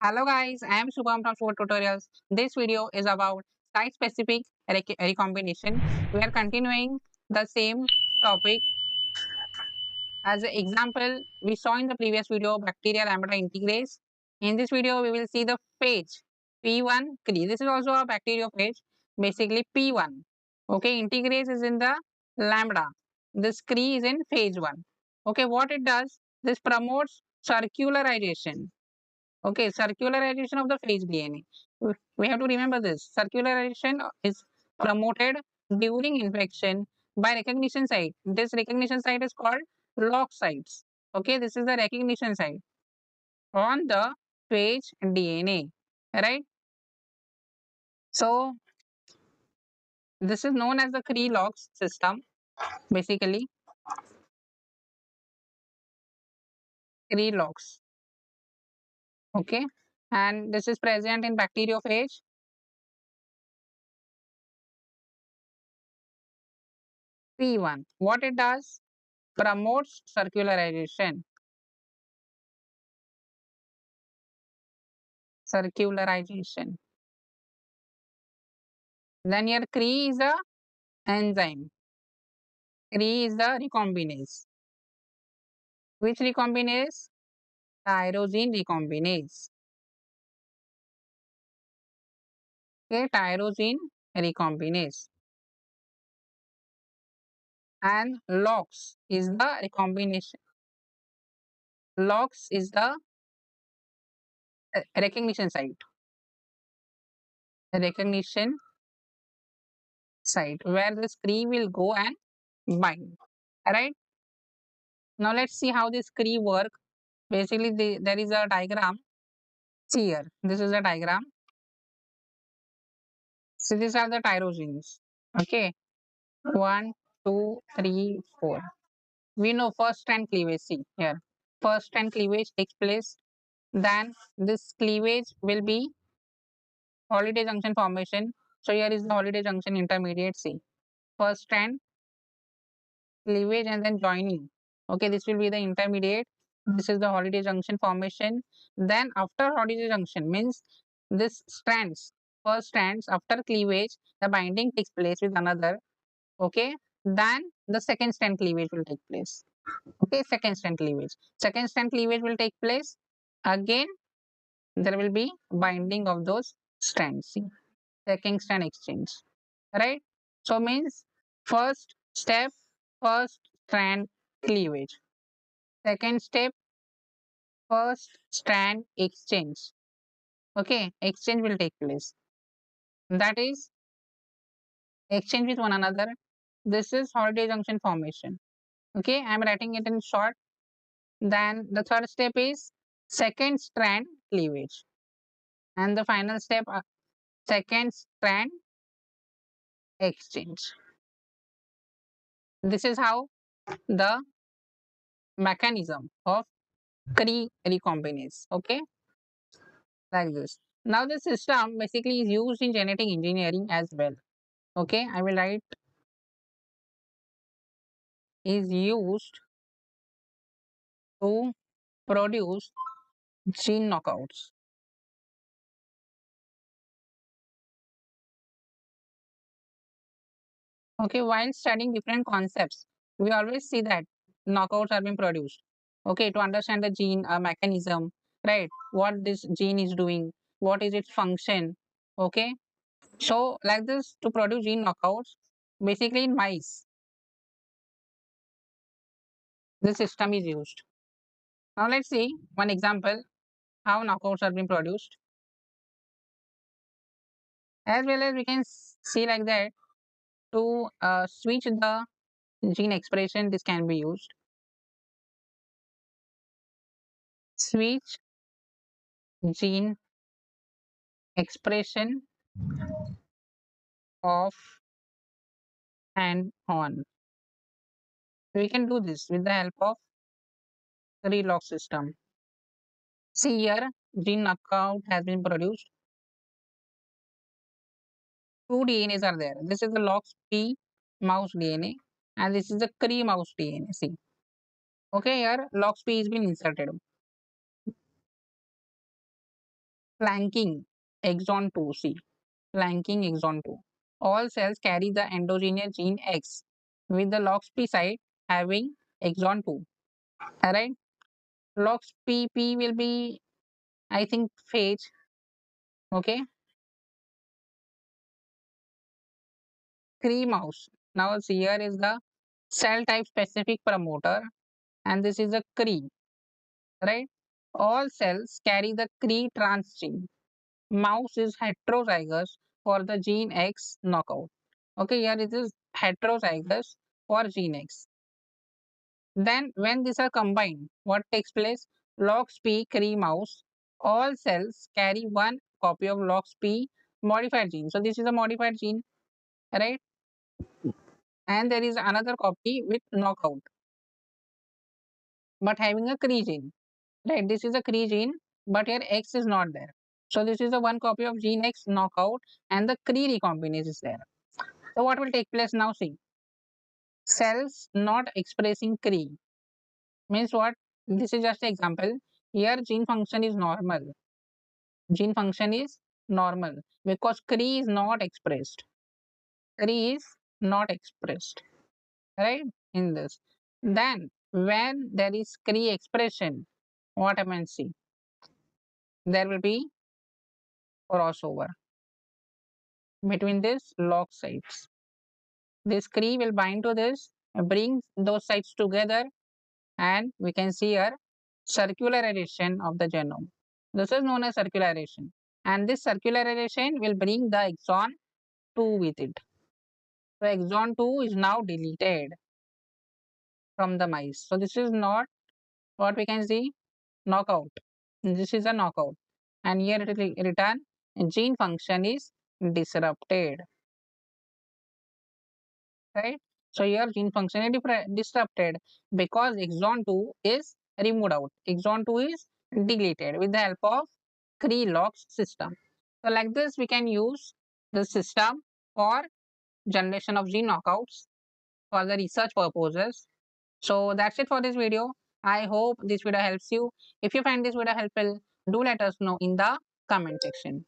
Hello guys, I am Shubham from Shubham Tutorials. This video is about site-specific recombination. We are continuing the same topic. As an example, we saw in the previous video bacteria lambda integrase. In this video, we will see the phage P1 Cre. This is also a bacteriophage, basically P1. Okay, integrase is in the lambda. This Cre is in phase 1. Okay, what it does? This promotes circularization. Okay, circularization of the phage DNA. We have to remember this. Circularization is promoted during infection by recognition site. This recognition site is called lock sites. Okay, this is the recognition site on the phage DNA. Right? So this is known as the Cre Lox system, basically. Cre Lox. Okay. And this is present in bacteriophage. P1. What it does? Promotes circularization. Circularization. Then here Cre is a enzyme. Cre is the recombinase. Which recombinase? Tyrosine recombinase. Okay, tyrosine recombinase. And LOX is the recombination. LOX is the recognition site. Recognition site where this Cre will go and bind. Alright. Now let's see how this Cre work. Basically, there is a diagram. See here. This is a diagram. So these are the tyrosines. Okay. One, two, three, four. We know first strand cleavage. See here. First strand cleavage takes place. Then this cleavage will be holiday junction formation. So here is the holiday junction intermediate. See. First strand cleavage and then joining. Okay, this will be the intermediate. This is the holiday junction formation. Then after holiday junction means this strands, first strands after cleavage, the binding takes place with another. Okay, then the second strand cleavage will take place. Okay, second strand cleavage. Second strand cleavage will take place. Again, there will be binding of those strands. See, second strand exchange. Right? So means first step, first strand cleavage. Second step, first strand exchange. Okay, exchange will take place. That is exchange with one another. This is holiday junction formation. Okay, I'm writing it in short. Then the third step is second strand cleavage. And the final step, second strand exchange. This is how the mechanism of Cre recombinase. Okay, like this. Now this system basically is used in genetic engineering as well. Okay, I will write is used to produce gene knockouts. Okay, while studying different concepts, we always see that knockouts are being produced. Okay, to understand the gene mechanism, right? What this gene is doing, what is its function. Okay, so like this to produce gene knockouts, basically in mice, this system is used. Now let's see one example how knockouts are being produced. As well as we can see like that to switch the gene expression, this can be used. Switch gene expression off and on. We can do this with the help of Cre Lox system. See here, gene knockout has been produced. Two DNAs are there. This is the Lox P mouse DNA and this is the Cre mouse DNA. See. Okay, here Lox P is been inserted. flanking exon 2. See, flanking exon 2. All cells carry the endogenous gene X with the LOXP site having exon 2. Alright, LOXP will be, I think, phage. Okay, Cre mouse. Now, here is the cell type specific promoter, and this is a Cre, right? All cells carry the Cre transgene. Mouse is heterozygous for the gene X knockout. Okay, here it is heterozygous for gene X. Then when these are combined, what takes place? LOXP Cre mouse, all cells carry one copy of LOXP modified gene. So this is a modified gene, right? And there is another copy with knockout, but having a Cre gene, right? This is a Cre gene, but here X is not there. So this is a one copy of gene X knockout, and the Cre recombinase is there. So what will take place now? See, cells not expressing Cre means what? This is just an example. Here gene function is normal. Gene function is normal because Cre is not expressed. Cre is not expressed, right? In this. Then when there is Cre expression, what happens? See, there will be crossover between these log sites. This Cre will bind to this, bring those sites together, and we can see here circularization of the genome. This is known as circularization, and this circularization will bring the exon 2 with it. So exon 2 is now deleted from the mice. So this is not what we can see knockout. This is a knockout, and here it will return gene function is disrupted, right? So here gene function is disrupted because exon 2 is removed out. Exon 2 is deleted with the help of Cre Lox system. So like this we can use the system for generation of gene knockouts for the research purposes. So that's it for this video. I hope this video helps you. If you find this video helpful, do let us know in the comment section.